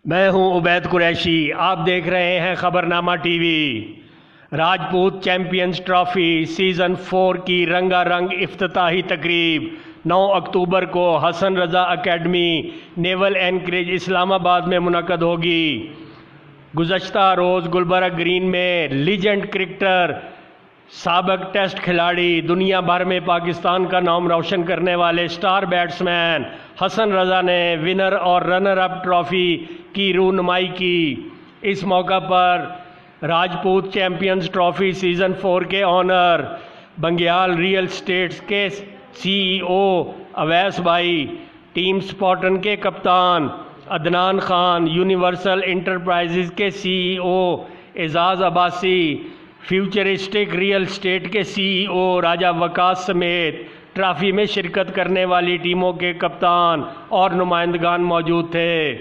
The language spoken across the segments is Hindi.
मैं हूं उबैद कुरैशी। आप देख रहे हैं Khabarnama TV. Rajput champions trophy season 4 की रंगारंग इफ्तिताही तकरीब 9 अक्टूबर को Hasan Raza academy naval anchorage Islamabad में मुनक़द होगी। गुज़श्ता रोज़ गुलबर्ग ग्रीन में लीजेंड क्रिकेटर, साबिक टेस्ट खिलाड़ी, दुनिया भर में पाकिस्तान का नाम रोशन करने वाले स्टार बैट्समैन हसन रज़ा ने विनर और रनर अप ट्रॉफ़ी की रूनुमाई की। इस मौका पर राजपूत चैंपियंस ट्रॉफ़ी सीज़न 4 के ऑनर बंग्याल रियल स्टेट्स के CEO अवैस भाई, टीम स्पॉटन के कप्तान अदनान खान, यूनिवर्सल इंटरप्राइजेज़ के CEO एजाज़ अब्बासी, फ्यूचरिस्टिक रियल स्टेट के CEO राजा वकास समेत ट्रॉफी में शिरकत करने वाली टीमों के कप्तान और नुमाइंदगान मौजूद थे।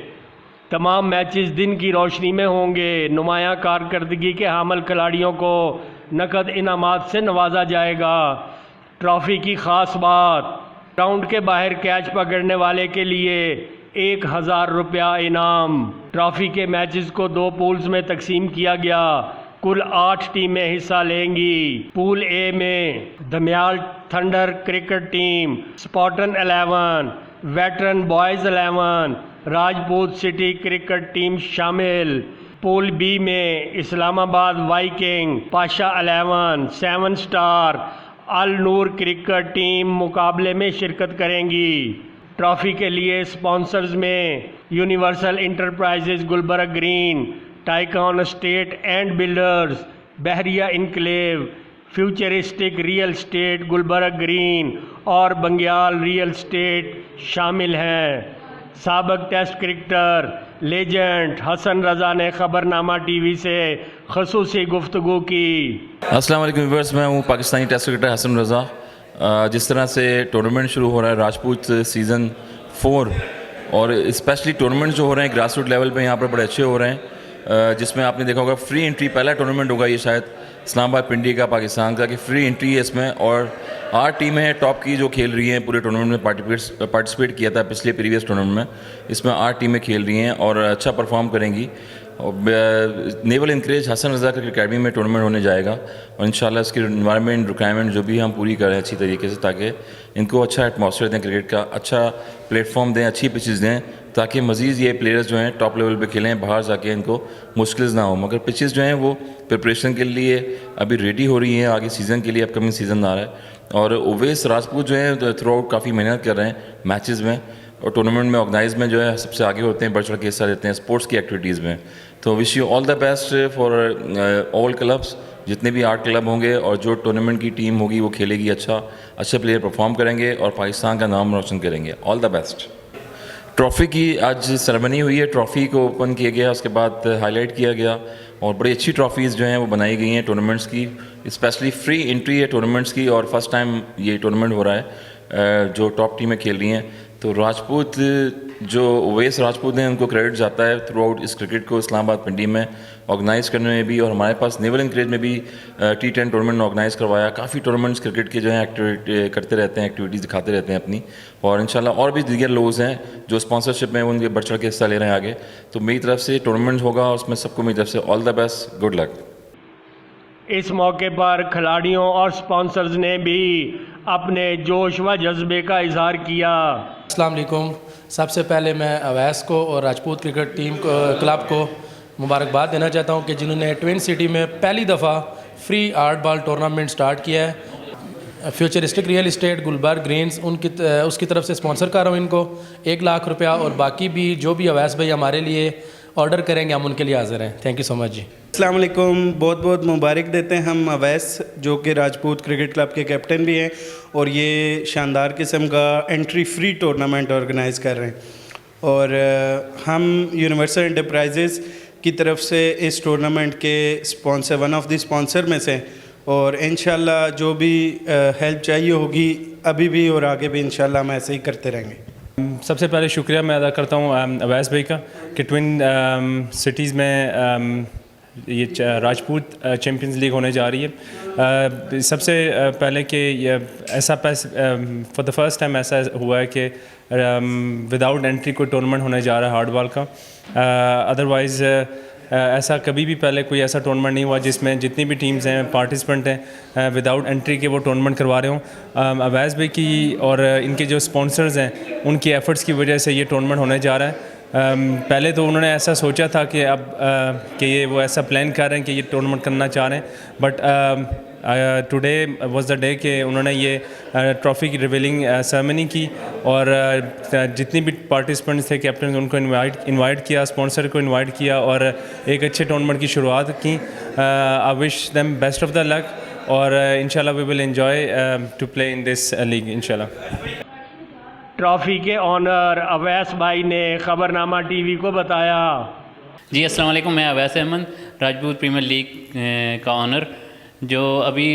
तमाम मैचेस दिन की रोशनी में होंगे। नुमायां कारकर्दगी के हामिल खिलाड़ियों को नकद इनामात से नवाजा जाएगा। ट्रॉफी की ख़ास बात, ग्राउंड के बाहर कैच पकड़ने वाले के लिए 1000 रुपया इनाम। ट्रॉफी के मैचेस को 2 पूल्स में तकसीम किया गया। कुल 8 टीमें हिस्सा लेंगी। पूल ए में Damyal thunder cricket team, spartan 11, veteran boys 11, Rajput city cricket team शामिल। पूल बी में Islamabad Viking, Pasha 11, 7 star, Al Noor cricket team मुकाबले में शिरकत करेंगी। ट्रॉफी के लिए स्पॉन्सर्स में universal enterprises Gulberg green, tycoon state and builders, Bahria enclave, futuristic real state Gulberg green और बंग्याल रियल स्टेट शामिल हैं। साबिक test cricketer legend Hasan Raza ने खबरनामा टीवी से ख़ुसूसी गुफ्तगू की। अस्सलाम वालेकुम व्यूअर्स, मैं हूँ पाकिस्तानी टेस्ट क्रिकेटर हसन रज़ा। जिस तरह से टूर्नामेंट शुरू हो रहा है राजपूत सीज़न 4, और स्पेशली टूर्नामेंट जो हो रहे हैं ग्रास रूट लेवल पे यहाँ पर बड़े अच्छे हो रहे हैं, जिसमें आपने देखा होगा फ्री एंट्री, पहला टूर्नामेंट होगा ये शायद इस्लामाबाद पिंडी का पाकिस्तान का, कि फ्री एंट्री है इसमें। और 8 टीमें हैं टॉप की जो खेल रही हैं पूरे टूर्नामेंट में, पार्टिसिपेट किया था पिछले प्रीवियस टूर्नामेंट में। इसमें 8 टीमें खेल रही हैं और अच्छा परफॉर्म करेंगी। और नेवल एनकरेज हसन रज़ा क्रिकेट अकेडमी में टूर्नामेंट होने जाएगा, और इंशाल्लाह इसकी इन्वायरमेंट रिक्वायरमेंट जो भी हम पूरी करें अच्छी तरीके से, ताकि इनको अच्छा एटमॉस्फेयर दें, क्रिकेट का अच्छा प्लेटफॉर्म दें, अच्छी पिचेस दें, ताकि मज़ीद ये प्लेयर्स जो हैं टॉप लेवल पे खेलें, बाहर जाके इनको मुश्किल ना हो। मगर पिचेस जो हैं वो प्रिपरेशन के लिए अभी रेडी हो रही हैं आगे सीज़न के लिए, अपकमिंग सीज़न आ रहा है। और उवैस राजपूत जो हैं थ्रू आउट काफ़ी मेहनत कर रहे हैं मैचेस में और टूर्नामेंट में ऑर्गेनाइज में जो है सबसे आगे होते हैं, बढ़ चढ़ के हिस्सा लेते हैं स्पोर्ट्स की एक्टिविटीज़ में। तो wish you all the best for all clubs, जितने भी 8 क्लब होंगे, और जो टूर्नामेंट की टीम होगी वो खेलेगी अच्छे प्लेयर परफॉर्म करेंगे और पाकिस्तान का नाम रोशन करेंगे। All the best. ट्रॉफ़ी की आज सेरेमनी हुई है, ट्रॉफ़ी को ओपन किया गया, उसके बाद हाईलाइट किया गया, और बड़ी अच्छी ट्रॉफ़ीज़ जो हैं वो बनाई गई हैं टूर्नामेंट्स की। स्पेशली फ्री एंट्री है टूर्नामेंट्स की, और फर्स्ट टाइम ये टूर्नामेंट हो रहा है जो टॉप टीमें खेल रही हैं। तो राजपूत जो उवैस राजपूत हैं उनको क्रेडिट जाता है थ्रू आउट इस क्रिकेट को इस्लामाबाद पिंडी में ऑर्गेनाइज़ करने में भी, और हमारे पास नेवल एनकरेज में भी T10 टूर्नामेंट ऑर्गेनाइज़ करवाया। काफ़ी टूर्नामेंट्स क्रिकेट के जो हैं एक्टिविटी करते रहते हैं, एक्टिविटीज़ दिखाते रहते हैं अपनी, और इंशाल्लाह और भी दीगर लोग हैं जो स्पॉन्सरशिप में उनके बढ़ चढ़ के हिस्सा ले रहे हैं आगे। तो मेरी तरफ से टूर्नामेंट होगा, उसमें सबको मेरी तरफ से all the best, good luck. इस मौके पर खिलाड़ियों और स्पॉन्सर्स ने भी अपने जोश व जज्बे का इजहार किया। अस्सलाम वालेकुम। सबसे पहले मैं अवैस को और राजपूत क्रिकेट टीम क्लब को मुबारकबाद देना चाहता हूं कि जिन्होंने ट्विन सिटी में पहली दफ़ा free art ball tournament start किया है। Futuristic real estate Gulberg Greens उसकी तरफ से स्पॉन्सर कर रहा हूँ इनको 1 लाख रुपया, और बाकी भी जो भी अवैस भाई हमारे लिए ऑर्डर करेंगे हम उनके लिए हाजिर हैं। थैंक यू सो मच जी। अस्सलाम वालेकुम। बहुत बहुत मुबारक देते हैं हम अवैस, जो कि राजपूत क्रिकेट क्लब के कैप्टन भी हैं, और ये शानदार किस्म का एंट्री फ्री टूर्नामेंट ऑर्गेनाइज़ कर रहे हैं। और हम यूनिवर्सल इंटरप्राइजेज़ की तरफ से इस टूर्नामेंट के sponsor, one of the sponsor में से, और इंशाल्लाह जो भी हेल्प चाहिए होगी अभी भी और आगे भी इंशाल्लाह हम ऐसे ही करते रहेंगे। सबसे पहले शुक्रिया मैं अदा करता हूँ अवैस भाई का कि ट्विन सिटीज़ में ये राजपूत चैम्पियंस लीग होने जा रही है। सबसे पहले कि ऐसा फॉर द फर्स्ट टाइम ऐसा हुआ है कि विदाउट एंट्री कोई टूर्नामेंट होने जा रहा है हार्ड बॉल का। अदरवाइज़ ऐसा कभी भी पहले कोई ऐसा टूर्नामेंट नहीं हुआ जिसमें जितनी भी टीम्स हैं पार्टिसिपेंट हैं विदाउट एंट्री के वो टूर्नामेंट करवा रहे हों। अवैस भाई की और इनके जो स्पॉन्सर्स हैं उनकी एफ़र्ट्स की वजह से ये टूर्नामेंट होने जा रहा है। पहले तो उन्होंने ऐसा सोचा था कि अब कि ये वो ऐसा प्लान कर रहे हैं कि ये टूर्नामेंट करना चाह रहे हैं, but today was the day कि उन्होंने ये ट्रॉफ़ी की रिवीलिंग सेरेमनी की और जितनी भी पार्टिसिपेंट्स थे कैप्टन उनको इनवाइट किया, स्पॉन्सर को इनवाइट किया और एक अच्छे टूर्नामेंट की शुरुआत की। I wish them best of the luck और इंशाल्लाह we will enjoy to play in this league इंशाल्लाह। ट्रॉफ़ी के ऑनर अवैस भाई ने खबरनामा टीवी को बताया। जी अस्सलाम वालेकुम, मैं अवैस अहमद, राजपूत प्रीमियर लीग का ऑनर, जो अभी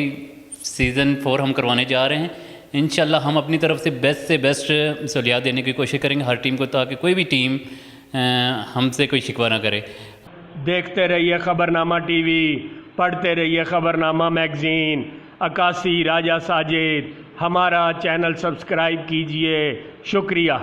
सीज़न 4 हम करवाने जा रहे हैं। इंशाल्लाह हम अपनी तरफ से बेस्ट सहूलियात देने की कोशिश करेंगे हर टीम को, ताकि कोई भी टीम हमसे कोई शिकवा ना करे। देखते रहिए खबरनामा टीवी, पढ़ते रहिए खबरनामा मैगज़ीन। अकासी राजा साजिद, हमारा चैनल सब्सक्राइब कीजिए। शुक्रिया।